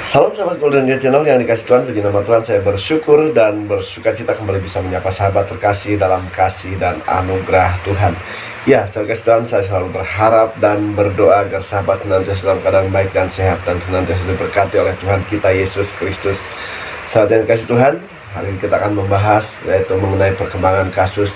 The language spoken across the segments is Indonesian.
Salam sahabat Golden Gate Channel yang dikasih Tuhan. Puji nama Tuhan, saya bersyukur dan bersuka cita kembali bisa menyapa sahabat terkasih dalam kasih dan anugerah Tuhan. Ya, sahabat kasih Tuhan, saya selalu berharap dan berdoa agar sahabat senantiasa dalam keadaan baik dan sehat dan senantiasa diberkati oleh Tuhan kita Yesus Kristus. Sahabat yang dikasih Tuhan, hari ini kita akan membahas yaitu mengenai perkembangan kasus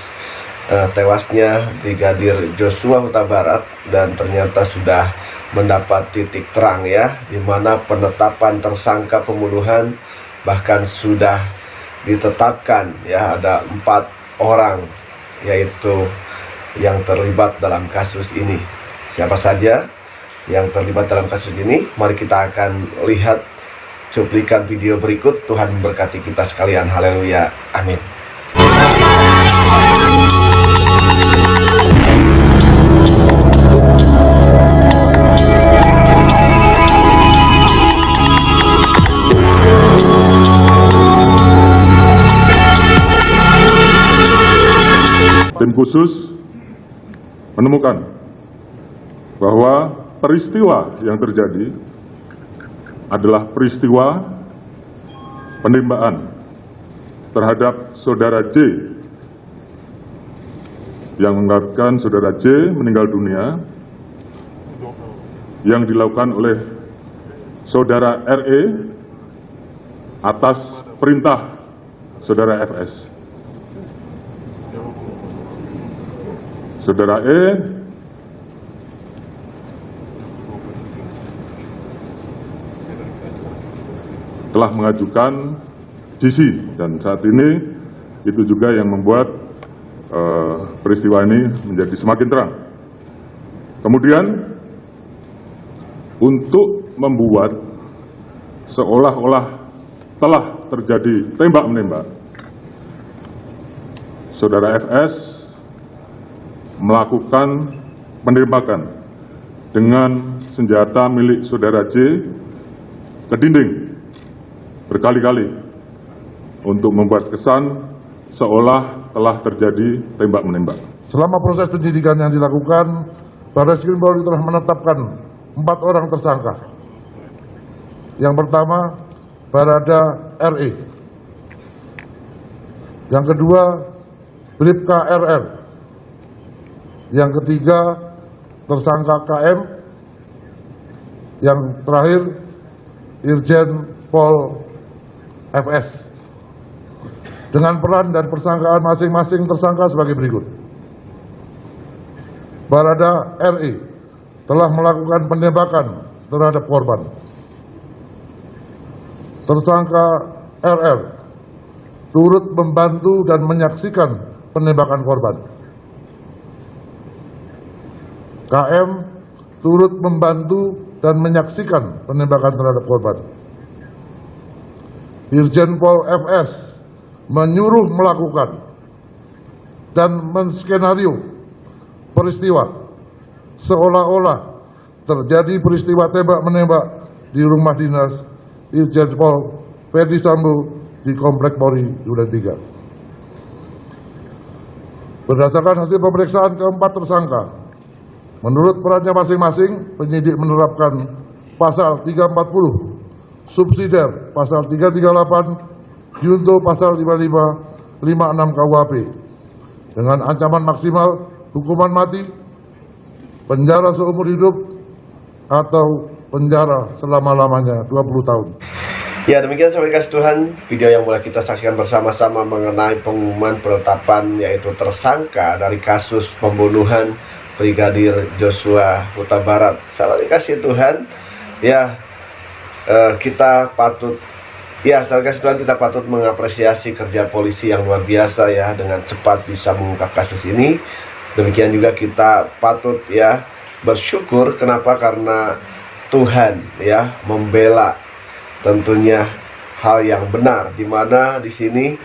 tewasnya Brigadir Joshua Huta Barat, dan ternyata sudah mendapat titik terang ya, di mana penetapan tersangka pembunuhan bahkan sudah ditetapkan ya, ada 4 orang yaitu yang terlibat dalam kasus ini. Siapa saja yang terlibat dalam kasus ini? Mari kita akan lihat cuplikan video berikut. Tuhan memberkati kita sekalian. Haleluya. Amin. Tim khusus menemukan bahwa peristiwa yang terjadi adalah peristiwa penembakan terhadap saudara J, yang mengakibatkan saudara J meninggal dunia, yang dilakukan oleh saudara RE atas perintah saudara FS. Saudara E telah mengajukan GC, dan saat ini itu juga yang membuat peristiwa ini menjadi semakin terang. Kemudian untuk membuat seolah-olah telah terjadi tembak-menembak, saudara FS melakukan penembakan dengan senjata milik saudara J ke dinding berkali-kali untuk membuat kesan seolah telah terjadi tembak-menembak. Selama proses penyidikan yang dilakukan, Barreskrim Polri telah menetapkan 4 orang tersangka. Yang pertama, Barada RE. Yang kedua, Bribka RR. Yang ketiga, tersangka KM. Yang terakhir, Irjen Pol FS. Dengan peran dan persangkaan masing-masing tersangka sebagai berikut. Barada RE telah melakukan penembakan terhadap korban. Tersangka RR turut membantu dan menyaksikan penembakan korban. KM turut membantu dan menyaksikan penembakan terhadap korban. Irjen Pol FS menyuruh melakukan dan menskenario peristiwa seolah-olah terjadi peristiwa tembak-menembak di rumah dinas Irjen Pol Ferdi Sambo di Komplek Polri Duren 3. Berdasarkan hasil pemeriksaan keempat tersangka, menurut perannya masing-masing, penyidik menerapkan pasal 340, subsidiar pasal 338, junto pasal 55, 56 KUHP dengan ancaman maksimal hukuman mati, penjara seumur hidup, atau penjara selama-lamanya 20 tahun. Ya, demikian sahabat kasih Tuhan, video yang boleh kita saksikan bersama-sama mengenai pengumuman penetapan yaitu tersangka dari kasus pembunuhan Brigadir Joshua Huta Barat. Sahabat kasih Tuhan, ya kita patut mengapresiasi kerja polisi yang luar biasa ya, dengan cepat bisa mengungkap kasus ini. Demikian juga kita patut ya bersyukur. Kenapa? Karena Tuhan ya membela tentunya hal yang benar, di mana di sini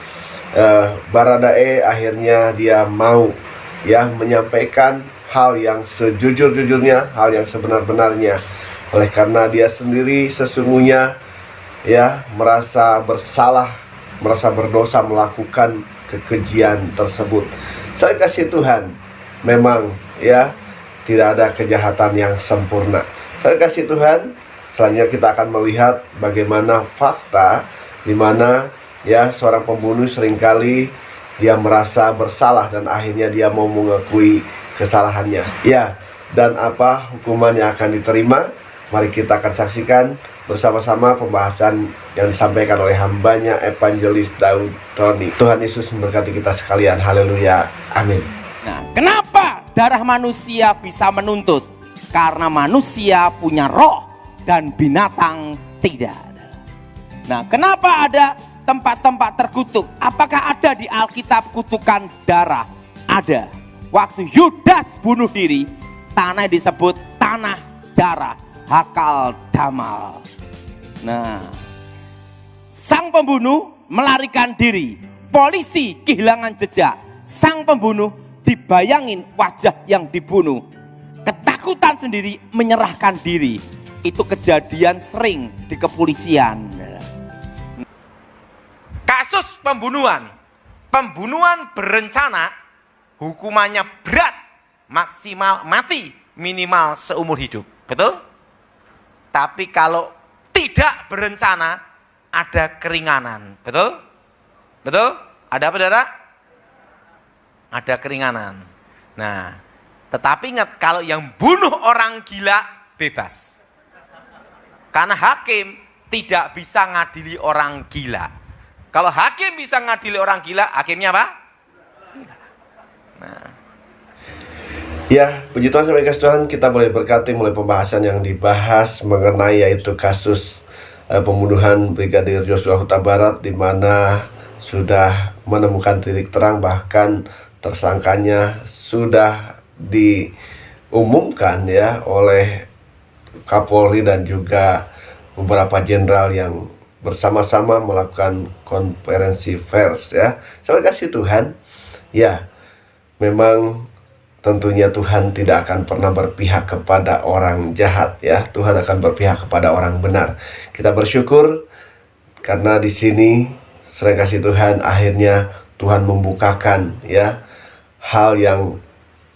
Baradae akhirnya dia mau ya menyampaikan hal yang sejujur-jujurnya, hal yang sebenar-benarnya. Oleh karena dia sendiri sesungguhnya ya merasa bersalah, merasa berdosa melakukan kekejian tersebut. Saya kasih Tuhan, memang ya tidak ada kejahatan yang sempurna. Saya kasih Tuhan, Selanjutnya kita akan melihat bagaimana fakta di mana ya seorang pembunuh seringkali dia merasa bersalah dan akhirnya dia mau mengakui kesalahannya. Ya, dan apa hukuman yang akan diterima? Mari kita akan saksikan bersama-sama pembahasan yang disampaikan oleh hambanya Evangelis Daud Tony. Tuhan Yesus memberkati kita sekalian. Haleluya. Amin. Nah, kenapa darah manusia bisa menuntut? Karena manusia punya roh dan binatang tidak. Nah, kenapa ada tempat-tempat terkutuk? Apakah ada di Alkitab kutukan darah? Ada. Waktu Yudas bunuh diri, tanah disebut tanah darah, Hakal Damal. Nah, sang pembunuh melarikan diri, polisi kehilangan jejak, sang pembunuh dibayangin wajah yang dibunuh, ketakutan sendiri menyerahkan diri. Itu kejadian sering di kepolisian. Kasus pembunuhan berencana, hukumannya berat, maksimal mati, minimal seumur hidup, betul? Tapi kalau tidak berencana, ada keringanan, betul? Betul? Ada apa, saudara? Ada keringanan. Nah, tetapi ingat, kalau yang bunuh orang gila bebas. Karena hakim tidak bisa ngadili orang gila. Kalau hakim bisa ngadili orang gila, hakimnya apa? Nah. Ya, puji Tuhan sampai Tuhan, kita boleh berkati mulai pembahasan yang dibahas mengenai yaitu kasus pembunuhan Brigadir Joshua Huta Barat, di mana sudah menemukan titik terang, bahkan tersangkanya sudah diumumkan ya oleh Kapolri dan juga beberapa jenderal yang bersama-sama melakukan konferensi pers ya. Sampai kasih Tuhan, ya memang tentunya Tuhan tidak akan pernah berpihak kepada orang jahat ya. Tuhan akan berpihak kepada orang benar. Kita bersyukur karena di sini sering kasih Tuhan, akhirnya Tuhan membukakan ya hal yang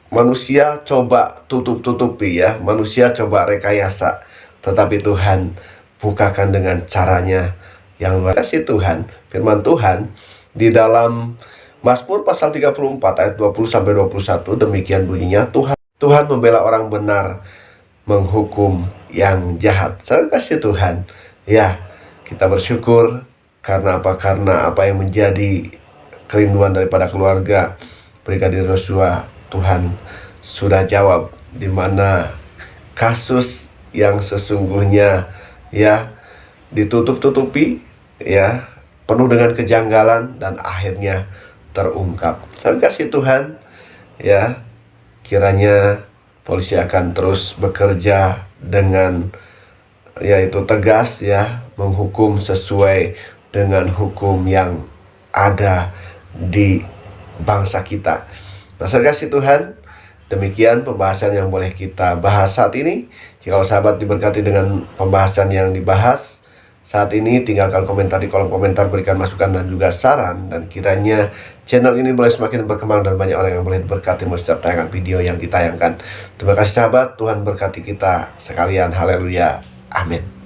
manusia coba tutup-tutupi ya. Manusia coba rekayasa, tetapi Tuhan bukakan dengan caranya yang luar biasa. Tuhan, firman Tuhan di dalam Mazmur pasal 34 ayat 20-21, demikian bunyinya, Tuhan membela orang benar, menghukum yang jahat. Saya kasih Tuhan, ya kita bersyukur karena apa? Karena apa yang menjadi kerinduan daripada keluarga Brigadir Joshua, Tuhan sudah jawab, di mana kasus yang sesungguhnya ya ditutup-tutupi ya, penuh dengan kejanggalan, dan akhirnya terungkap. Saya kasih Tuhan ya, kiranya polisi akan terus bekerja dengan yaitu tegas ya, menghukum sesuai dengan hukum yang ada di bangsa kita. Nah, saya kasih Tuhan, demikian pembahasan yang boleh kita bahas saat ini. Jika sahabat diberkati dengan pembahasan yang dibahas saat ini, tinggalkan komentar di kolom komentar, berikan masukan dan juga saran, dan kiranya channel ini boleh semakin berkembang dan banyak orang yang boleh diberkati melalui setiap tayangan video yang ditayangkan. Terima kasih sahabat, Tuhan berkati kita sekalian. Haleluya. Amin.